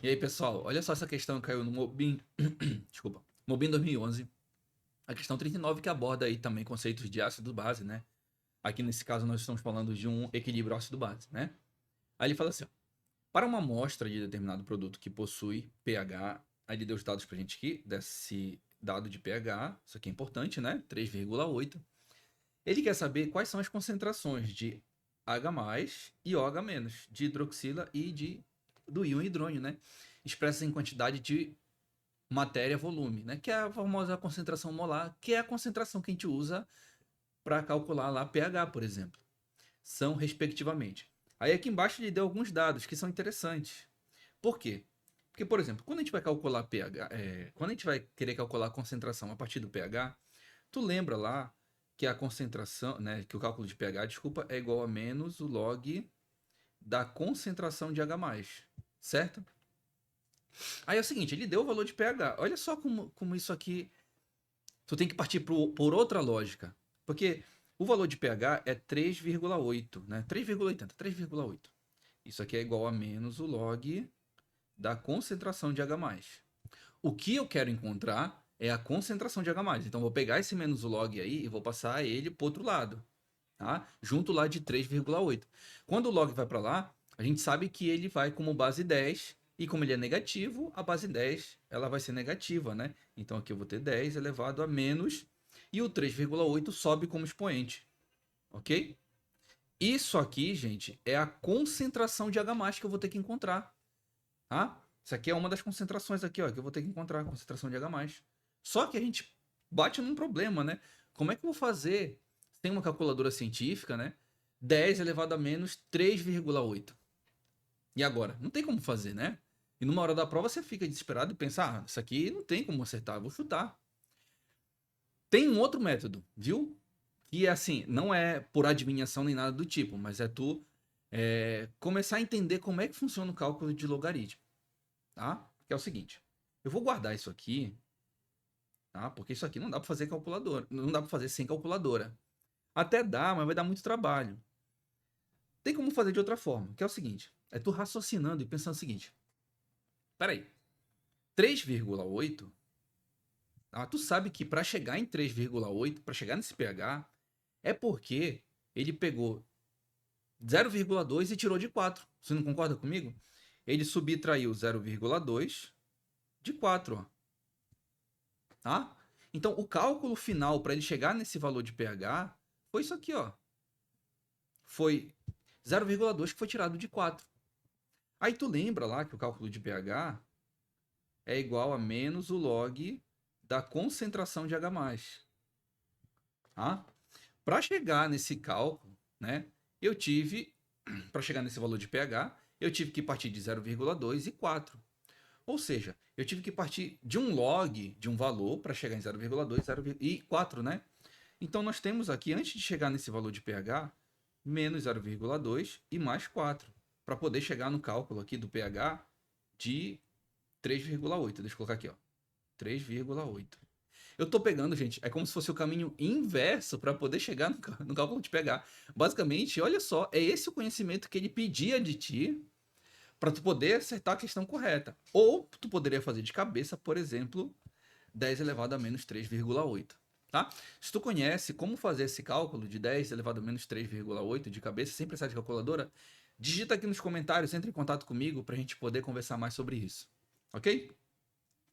E aí, pessoal, olha só essa questão que caiu no Mobim, desculpa, Mobim 2011. A questão 39 que aborda aí também conceitos de ácido base, né? Aqui nesse caso nós estamos falando de um equilíbrio ácido base, né? Aí ele fala assim, ó, para uma amostra de determinado produto que possui pH, aí ele deu os dados pra gente aqui, desse dado de pH, isso aqui é importante, né? 3,8. Ele quer saber quais são as concentrações de H+, e OH-, de hidroxila e do íon hidrônio, né? Expressas em quantidade de matéria-volume, né? Que é a famosa concentração molar, que é a concentração que a gente usa para calcular lá pH, por exemplo. São respectivamente. Aí aqui embaixo ele deu alguns dados que são interessantes. Por quê? Porque, por exemplo, quando a gente vai calcular pH, quando a gente vai querer calcular a concentração a partir do pH, tu lembra lá que a concentração, né, que o cálculo de pH, desculpa, é igual a menos o log da concentração de H+, certo? Aí é o seguinte, ele deu o valor de pH. Olha só como isso aqui. Tu tem que partir por outra lógica. Porque o valor de pH é 3,8, né? 3,80, 3,8. Isso aqui é igual a menos o log da concentração de H+. O que eu quero encontrar é a concentração de H+. Então, vou pegar esse menos o log aí e vou passar ele para o outro lado. Tá? Junto lá de 3,8. Quando o log vai para lá, a gente sabe que ele vai como base 10, e como ele é negativo, a base 10 ela vai ser negativa, né? Então aqui eu vou ter 10 elevado a menos, e o 3,8 sobe como expoente, ok? Isso aqui, gente, é a concentração de H+, que eu vou ter que encontrar, tá? Isso aqui é uma das concentrações aqui, ó, que eu vou ter que encontrar, a concentração de H+. Só que a gente bate num problema, né? Como é que eu vou fazer, tem uma calculadora científica, né? 10 elevado a menos 3,8. E agora? Não tem como fazer, né? E numa hora da prova você fica desesperado e pensa, ah, isso aqui não tem como acertar, vou chutar. Tem um outro método, viu? Que é assim, não é por adivinhação nem nada do tipo, mas é tu começar a entender como é que funciona o cálculo de logaritmo, tá? Que é o seguinte, eu vou guardar isso aqui, tá? Porque isso aqui não dá para fazer calculadora, não dá para fazer sem calculadora. Até dá, mas vai dar muito trabalho. Tem como fazer de outra forma, que é o seguinte, é tu raciocinando e pensando o seguinte, peraí, 3,8, tá? Tu sabe que para chegar em 3,8, para chegar nesse pH, é porque ele pegou 0,2 e tirou de 4. Você não concorda comigo? Ele subtraiu 0,2 de 4, ó, tá? Então, o cálculo final para ele chegar nesse valor de pH foi isso aqui, ó. Foi 0,2 que foi tirado de 4. Aí tu lembra lá que o cálculo de pH é igual a menos o log da concentração de H+. Tá? Para chegar nesse cálculo, né, eu tive, para chegar nesse valor de pH, eu tive que partir de 0,2 e 4. Ou seja, eu tive que partir de um log de um valor para chegar em 0,2 e 4, né? Então nós temos aqui, antes de chegar nesse valor de pH, menos 0,2 e mais 4, para poder chegar no cálculo aqui do pH de 3,8. Deixa eu colocar aqui, ó. 3,8. Eu tô pegando, gente, é como se fosse o caminho inverso para poder chegar no cálculo de pH. Basicamente, olha só, é esse o conhecimento que ele pedia de ti para tu poder acertar a questão correta. Ou tu poderia fazer de cabeça, por exemplo, 10 elevado a menos 3,8. Tá? Se tu conhece como fazer esse cálculo de 10 elevado a menos 3,8 de cabeça, sem precisar de calculadora, digita aqui nos comentários, entre em contato comigo para a gente poder conversar mais sobre isso. Ok?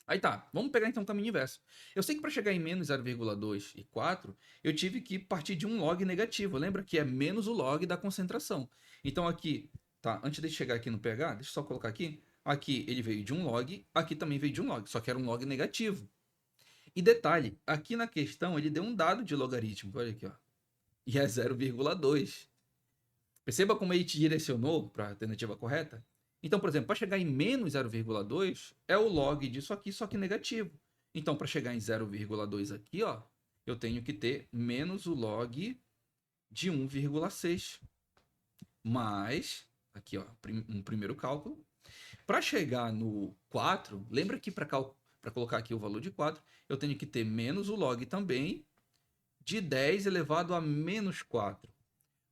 Aí tá, vamos pegar então o caminho inverso. Eu sei que para chegar em menos 0,2 e 4, eu tive que partir de um log negativo. Lembra que é menos o log da concentração. Então aqui, tá, antes de chegar aqui no pH, deixa eu só colocar aqui. Aqui ele veio de um log, aqui também veio de um log, só que era um log negativo. E detalhe, aqui na questão ele deu um dado de logaritmo, olha aqui, ó. E é 0,2. Perceba como ele te direcionou para a alternativa correta? Então, por exemplo, para chegar em menos 0,2 é o log disso aqui, só que negativo. Então, para chegar em 0,2 aqui, ó, eu tenho que ter menos o log de 1,6. Mais, aqui, ó, um primeiro cálculo. Para chegar no 4, lembra que para colocar aqui o valor de 4, eu tenho que ter menos o log também de 10 elevado a menos 4.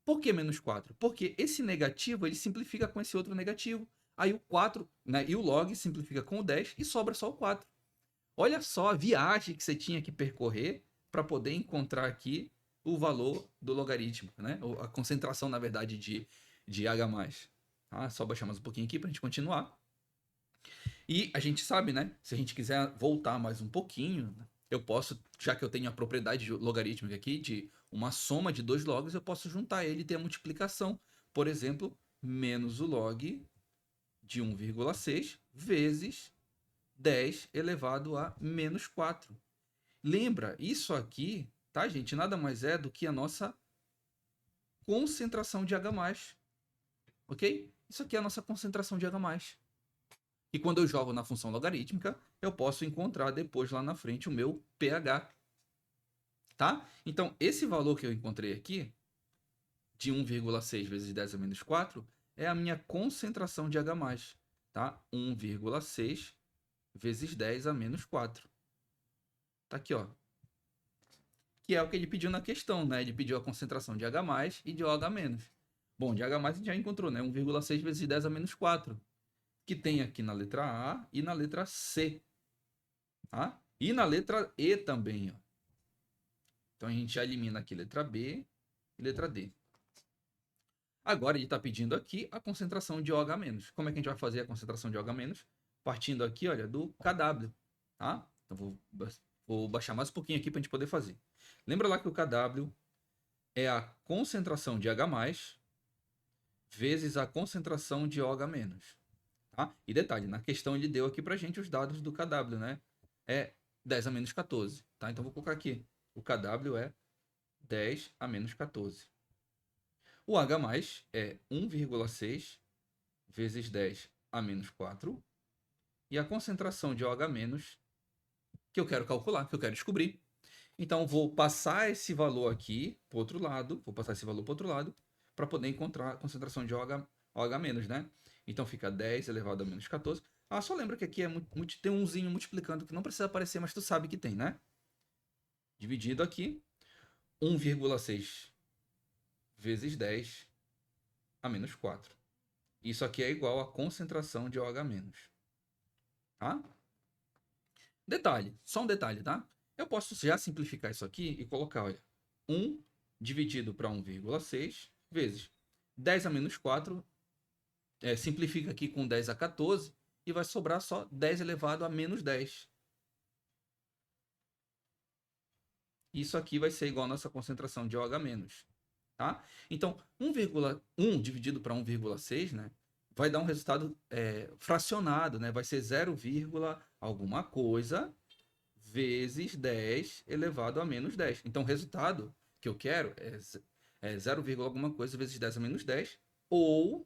Por que menos 4? Porque esse negativo ele simplifica com esse outro negativo. Aí o 4, né? E o log simplifica com o 10 e sobra só o 4. Olha só a viagem que você tinha que percorrer para poder encontrar aqui o valor do logaritmo, né? A concentração, na verdade, de H+. Tá? Só baixar mais um pouquinho aqui para a gente continuar. E a gente sabe, né? Se a gente quiser voltar mais um pouquinho, eu posso, já que eu tenho a propriedade logarítmica aqui de uma soma de dois logs, eu posso juntar ele e ter a multiplicação. Por exemplo, menos o log de 1,6 vezes 10 elevado a menos 4. Lembra, isso aqui, tá, gente? Nada mais é do que a nossa concentração de H+. Ok? Isso aqui é a nossa concentração de H+. E quando eu jogo na função logarítmica, eu posso encontrar depois lá na frente o meu pH. Tá? Então, esse valor que eu encontrei aqui, de 1,6 vezes 10 a menos 4, é a minha concentração de H+. Tá? 1,6 vezes 10 a menos 4. Tá aqui, ó. Que é o que ele pediu na questão, né? Ele pediu a concentração de H+ e de OH-. Bom, de H+ a gente já encontrou, né? 1,6 vezes 10 a menos 4. Que tem aqui na letra A e na letra C. Tá? E na letra E também, ó. Então a gente já elimina aqui letra B e letra D. Agora ele está pedindo aqui a concentração de OH-. Como é que a gente vai fazer a concentração de OH-? Partindo aqui, olha, do KW. Tá? Então vou baixar mais um pouquinho aqui para a gente poder fazer. Lembra lá que o KW é a concentração de H+ vezes a concentração de OH-. Tá? E detalhe, na questão ele deu aqui para a gente os dados do KW, né? É 10 a menos 14. Tá? Então vou colocar aqui. O KW é 10 a menos 14. O H+ é 1,6 vezes 10 a menos 4. E a concentração de OH- que eu quero calcular, que eu quero descobrir. Então, vou passar esse valor aqui para o outro lado, para poder encontrar a concentração de OH-, né? Então, fica 10 elevado a menos 14. Ah, só lembra que aqui tem um umzinho multiplicando, que não precisa aparecer, mas tu sabe que tem, né? Dividido aqui, 1,6 vezes 10 a menos 4. Isso aqui é igual à concentração de OH-. Tá? Detalhe, só um detalhe, tá? Eu posso já simplificar isso aqui e colocar, olha, 1 dividido para 1,6 vezes 10 a menos 4, simplifica aqui com 10 a 14 e vai sobrar só 10 elevado a menos 10. Isso aqui vai ser igual a nossa concentração de OH-. Tá? Então, 1,1 dividido para 1,6, né, vai dar um resultado fracionado, né? Vai ser 0, alguma coisa vezes 10 elevado a menos 10. Então, o resultado que eu quero é 0, alguma coisa vezes 10 a menos 10, ou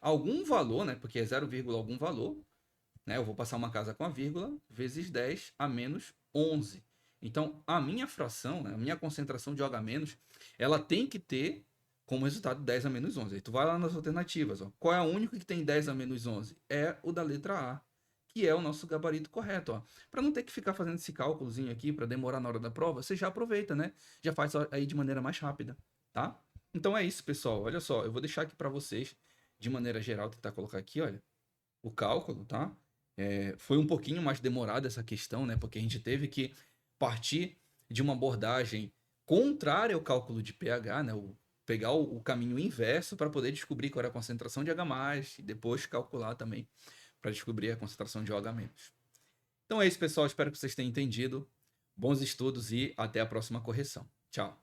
algum valor, né? Porque é 0, algum valor, né? Eu vou passar uma casa com a vírgula, vezes 10 a menos 11. Então, a minha fração, né, a minha concentração de OH-, ela tem que ter como resultado 10 a menos 11. Aí tu vai lá nas alternativas. Ó. Qual é o único que tem 10 a menos 11? É o da letra A, que é o nosso gabarito correto. Para não ter que ficar fazendo esse cálculozinho aqui, para demorar na hora da prova, você já aproveita, né? Já faz aí de maneira mais rápida, tá? Então é isso, pessoal. Olha só, eu vou deixar aqui para vocês, de maneira geral, tentar colocar aqui, olha, o cálculo, tá? Foi um pouquinho mais demorada essa questão, né? Porque a gente teve que partir de uma abordagem contrária ao cálculo de pH, né? Pegar o caminho inverso para poder descobrir qual era a concentração de H+, e depois calcular também para descobrir a concentração de OH-. Então é isso, pessoal. Espero que vocês tenham entendido. Bons estudos e até a próxima correção. Tchau!